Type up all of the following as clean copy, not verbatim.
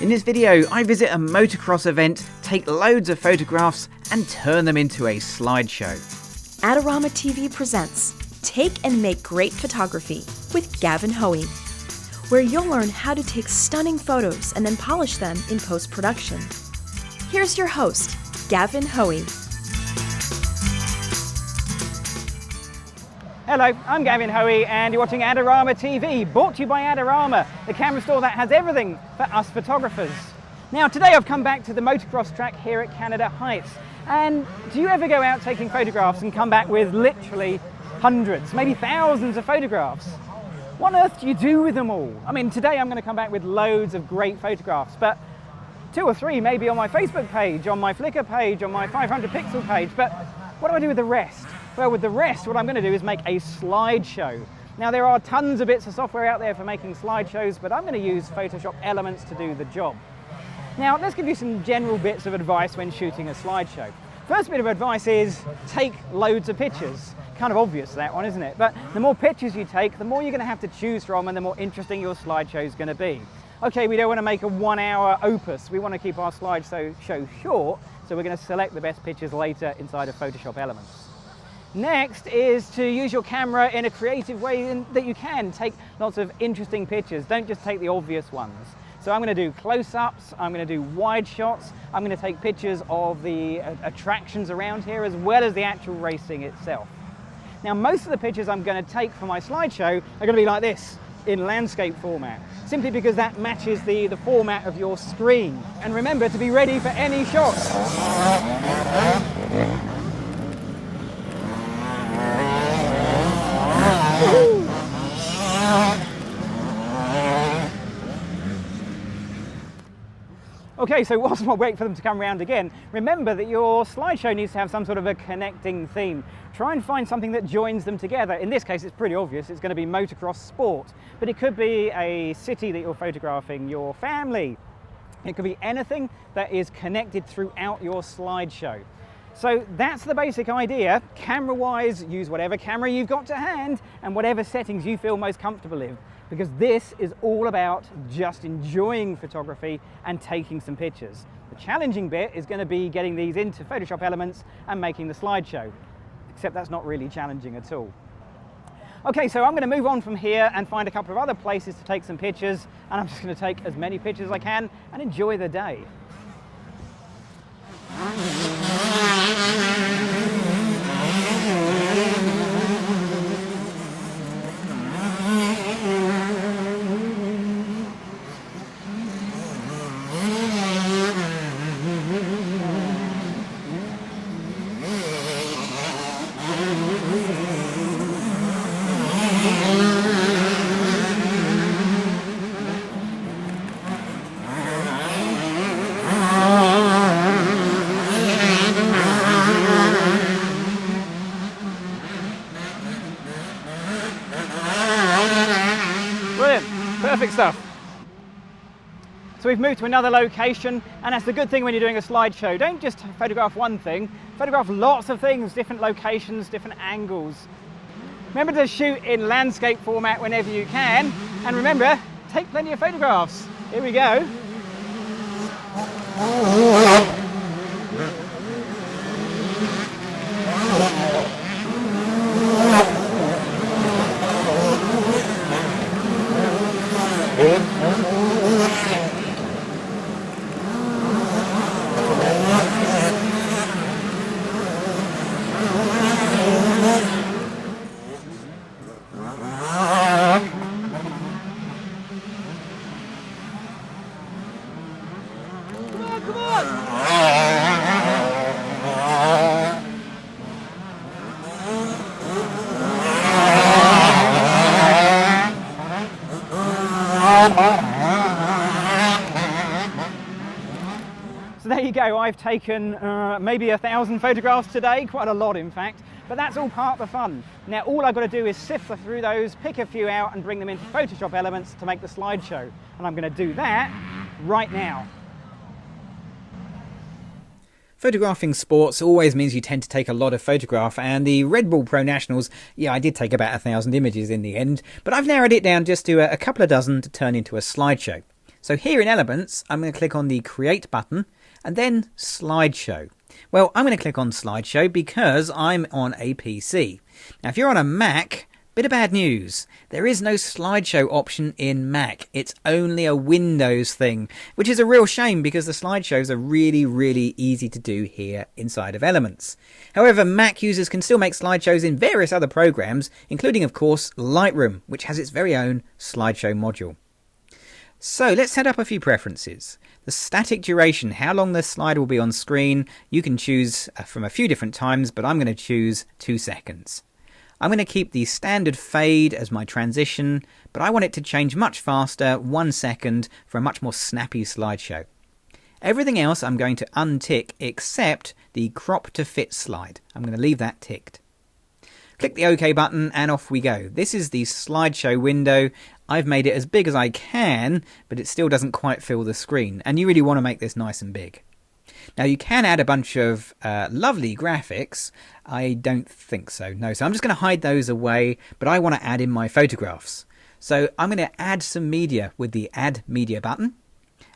In this video, I visit a motocross event, take loads of photographs and turn them into a slideshow. Adorama TV presents Take and Make Great Photography with Gavin Hoey, where you'll learn how to take stunning photos and then polish them in post-production. Here's your host, Gavin Hoey. Hello, I'm Gavin Hoey and you're watching Adorama TV, brought to you by Adorama, the camera store that has everything for us photographers. Now today I've come back to the motocross track here at Canada Heights, and do you ever go out taking photographs and come back with literally hundreds, maybe thousands of photographs? What on earth do you do with them all? I mean, today I'm going to come back with loads of great photographs, but 2 or 3 maybe on my Facebook page, on my Flickr page, on my 500 pixel page, but what do I do with the rest? Well, with the rest, what I'm going to do is make a slideshow. Now, there are tons of bits of software out there for making slideshows, but I'm going to use Photoshop Elements to do the job. Now, let's give you some general bits of advice when shooting a slideshow. First bit of advice is take loads of pictures. Kind of obvious, that one, isn't it? But the more pictures you take, the more you're going to have to choose from and the more interesting your slideshow is going to be. Okay, we don't want to make a 1-hour opus. We want to keep our slideshow short, so we're going to select the best pictures later inside of Photoshop Elements. Next is to use your camera in a creative way that you can. Take lots of interesting pictures. Don't just take the obvious ones. So I'm going to do close-ups, I'm going to do wide shots, I'm going to take pictures of the attractions around here as well as the actual racing itself. Now, most of the pictures I'm going to take for my slideshow are going to be like this, in landscape format, simply because that matches the format of your screen. And remember to be ready for any shots. Okay, so whilst I wait for them to come around again, remember that your slideshow needs to have some sort of a connecting theme. Try and find something that joins them together. In this case, it's pretty obvious. It's going to be motocross sport, but it could be a city that you're photographing, your family. It could be anything that is connected throughout your slideshow. So that's the basic idea. Camera-wise, use whatever camera you've got to hand and whatever settings you feel most comfortable in, because this is all about just enjoying photography and taking some pictures. The challenging bit is going to be getting these into Photoshop Elements and making the slideshow, except that's not really challenging at all. Okay, so I'm going to move on from here and find a couple of other places to take some pictures, and I'm just going to take as many pictures as I can and enjoy the day. Perfect stuff. So we've moved to another location, and that's the good thing when you're doing a slideshow. Don't just photograph one thing, photograph lots of things, different locations, different angles. Remember to shoot in landscape format whenever you can, and remember, take plenty of photographs. Here we go. So there you go, I've taken maybe 1,000 photographs today, quite a lot in fact, but that's all part of the fun. Now all I've got to do is sift through those, pick a few out and bring them into Photoshop Elements to make the slideshow. And I'm going to do that right now. Photographing sports always means you tend to take a lot of photograph, and the Redbull Pro Nationals, yeah, I did take about 1,000 images in the end, but I've narrowed it down just to a couple of dozen to turn into a slideshow. So here in Elements, I'm going to click on the Create button and then Slideshow. Well, I'm going to click on Slideshow because I'm on a PC. Now, if you're on a Mac, bit of bad news. There is no slideshow option in Mac. It's only a Windows thing, which is a real shame because the slideshows are really, really easy to do here inside of Elements. However, Mac users can still make slideshows in various other programs, including, of course, Lightroom, which has its very own slideshow module. So let's set up a few preferences. The static duration, how long the slide will be on screen, you can choose from a few different times, but I'm going to choose 2 seconds. I'm going to keep the standard fade as my transition, but I want it to change much faster, 1 second, for a much more snappy slideshow. Everything else I'm going to untick except the crop to fit slide. I'm going to leave that ticked. Click the OK button and off we go. This is the slideshow window. I've made it as big as I can, but it still doesn't quite fill the screen, and you really want to make this nice and big. Now you can add a bunch of lovely graphics. I don't think so, no. So I'm just going to hide those away, but I want to add in my photographs. So I'm going to add some media with the Add Media button.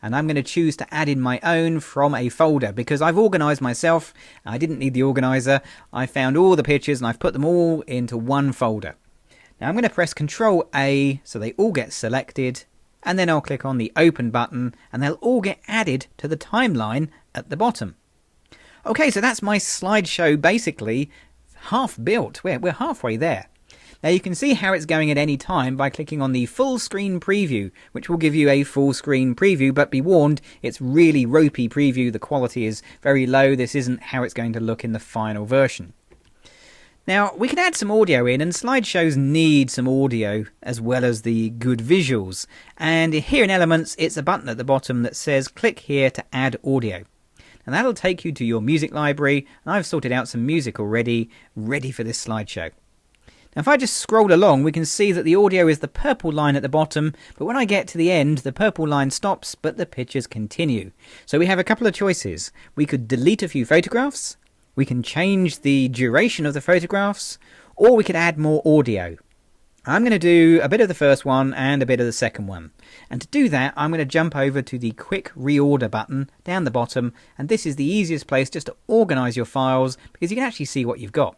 And I'm going to choose to add in my own from a folder because I've organised myself. I didn't need the organiser. I found all the pictures and I've put them all into one folder. Now I'm going to press Ctrl A so they all get selected. And then I'll click on the Open button and they'll all get added to the timeline at the bottom. Okay, so that's my slideshow basically half built. We're halfway there. Now you can see how it's going at any time by clicking on the full screen preview, which will give you a full screen preview, but be warned, it's really ropey preview. The quality is very low. This isn't how it's going to look in the final version. Now, we can add some audio in, and slideshows need some audio as well as the good visuals. And here in Elements, it's a button at the bottom that says click here to add audio. And that'll take you to your music library, and I've sorted out some music already, ready for this slideshow. Now, if I just scroll along, we can see that the audio is the purple line at the bottom, but when I get to the end, the purple line stops, but the pictures continue. So we have a couple of choices. We could delete a few photographs, we can change the duration of the photographs, or we could add more audio. I'm going to do a bit of the first one and a bit of the second one. And to do that, I'm going to jump over to the Quick Reorder button down the bottom, and this is the easiest place just to organise your files because you can actually see what you've got.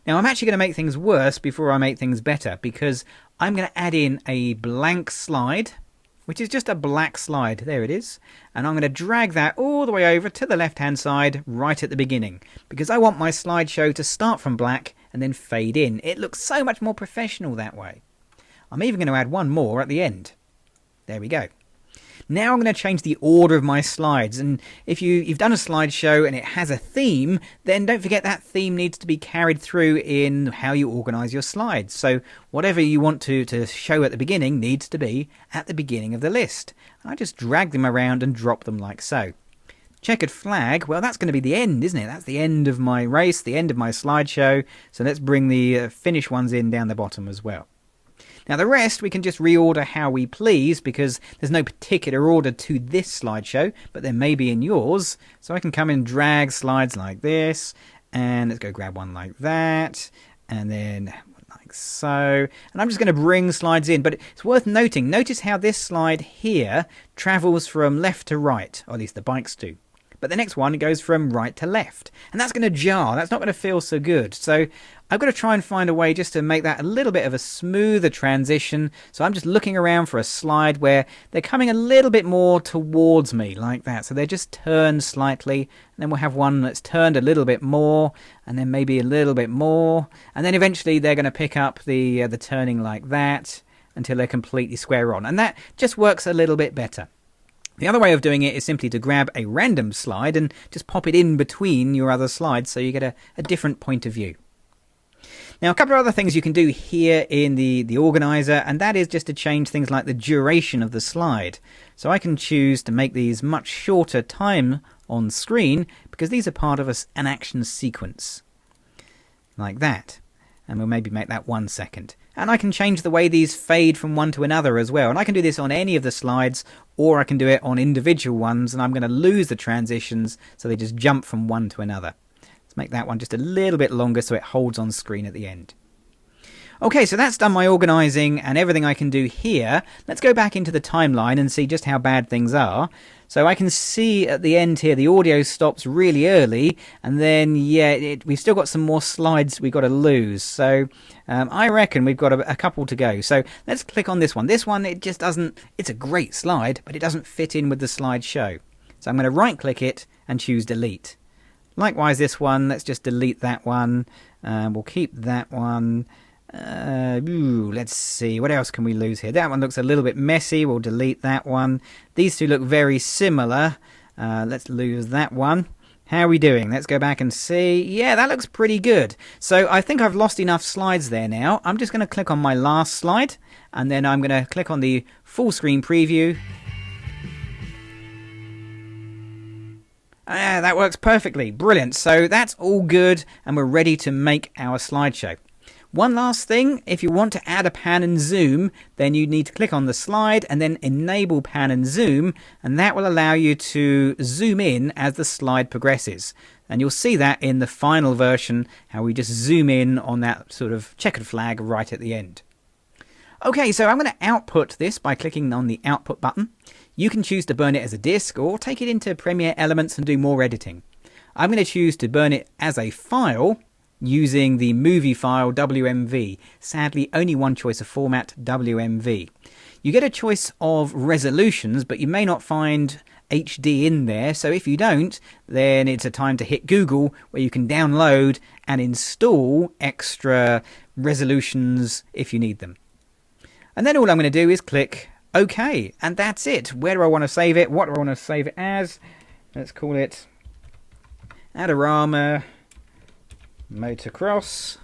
Now I'm actually going to make things worse before I make things better because I'm going to add in a blank slide, which is just a black slide. There it is. And I'm going to drag that all the way over to the left-hand side right at the beginning because I want my slideshow to start from black and then fade in. It looks so much more professional that way. I'm even going to add one more at the end. There we go. Now I'm going to change the order of my slides, and if you've done a slideshow and it has a theme, then don't forget that theme needs to be carried through in how you organise your slides. So whatever you want to show at the beginning needs to be at the beginning of the list. And I just drag them around and drop them like so. Checkered flag, well that's going to be the end, isn't it? That's the end of my race, the end of my slideshow. So let's bring the finished ones in down the bottom as well. Now the rest we can just reorder how we please because there's no particular order to this slideshow, but there may be in yours. So I can come and drag slides like this, and let's go grab one like that, and then like so. And I'm just going to bring slides in, but it's worth noting, notice how this slide here travels from left to right, or at least the bikes do. But the next one, it goes from right to left. And that's going to jar. That's not going to feel so good. So I've got to try and find a way just to make that a little bit of a smoother transition. So I'm just looking around for a slide where they're coming a little bit more towards me, like that. So they're just turned slightly. And then we'll have one that's turned a little bit more. And then maybe a little bit more. And then eventually they're going to pick up the turning like that until they're completely square on. And that just works a little bit better. The other way of doing it is simply to grab a random slide and just pop it in between your other slides so you get a different point of view. Now a couple of other things you can do here in the organizer, and that is just to change things like the duration of the slide. So I can choose to make these much shorter time on screen because these are part of an action sequence. Like that. And we'll maybe make that 1 second. And I can change the way these fade from one to another as well. And I can do this on any of the slides, or I can do it on individual ones, and I'm going to lose the transitions so they just jump from one to another. Let's make that one just a little bit longer so it holds on screen at the end. Okay, so that's done my organising and everything I can do here. Let's go back into the timeline and see just how bad things are. So I can see at the end here the audio stops really early, and then we've still got some more slides we've got to lose. So I reckon we've got a couple to go. So let's click on this one. This one, it just doesn't, it's a great slide, but it doesn't fit in with the slideshow. So I'm going to right click it and choose delete. Likewise this one, let's just delete that one. We'll keep that one. Let's see, what else can we lose here? That one looks a little bit messy. We'll delete that one. These two look very similar. Let's lose that one. How are we doing? Let's go back and see. Yeah, that looks pretty good. So I think I've lost enough slides there now. I'm just going to click on my last slide, and then I'm going to click on the full screen preview. That works perfectly. Brilliant. So that's all good, and we're ready to make our slideshow. One last thing, if you want to add a pan and zoom, then you need to click on the slide and then enable pan and zoom, and that will allow you to zoom in as the slide progresses. And you'll see that in the final version, how we just zoom in on that sort of checkered flag right at the end. Okay, so I'm going to output this by clicking on the output button. You can choose to burn it as a disk or take it into Premiere Elements and do more editing. I'm going to choose to burn it as a file using the movie file WMV. Sadly, only one choice of format, WMV. You get a choice of resolutions, but you may not find HD in there, so if you don't, then it's a time to hit Google, where you can download and install extra resolutions if you need them. And then all I'm going to do is click OK, and that's it. Where do I want to save it? What do I want to save it as? Let's call it Adorama Motocross,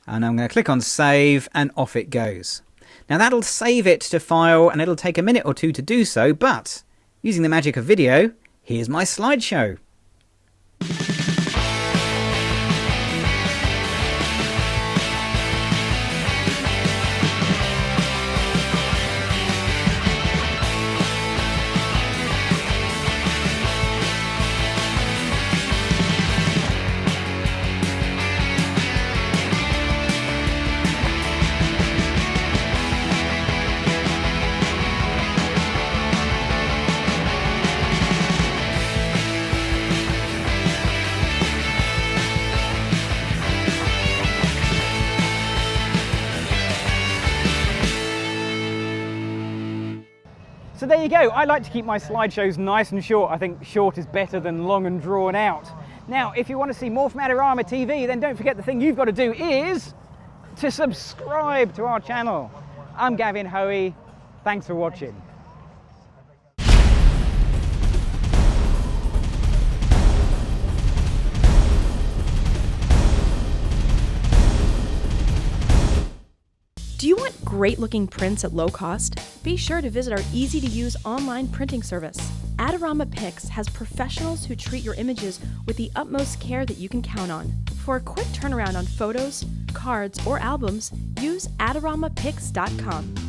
and I'm going to click on save, and off it goes. Now that'll save it to file, and it'll take a minute or two to do so, but using the magic of video, here's my slideshow. So there you go. I like to keep my slideshows nice and short. I think short is better than long and drawn out. Now, if you want to see more from Adorama TV, then don't forget the thing you've got to do is to subscribe to our channel. I'm Gavin Hoey. Thanks for watching. Do you want great looking prints at low cost? Be sure to visit our easy to use online printing service. Adorama Pix has professionals who treat your images with the utmost care that you can count on. For a quick turnaround on photos, cards, or albums, use AdoramaPix.com.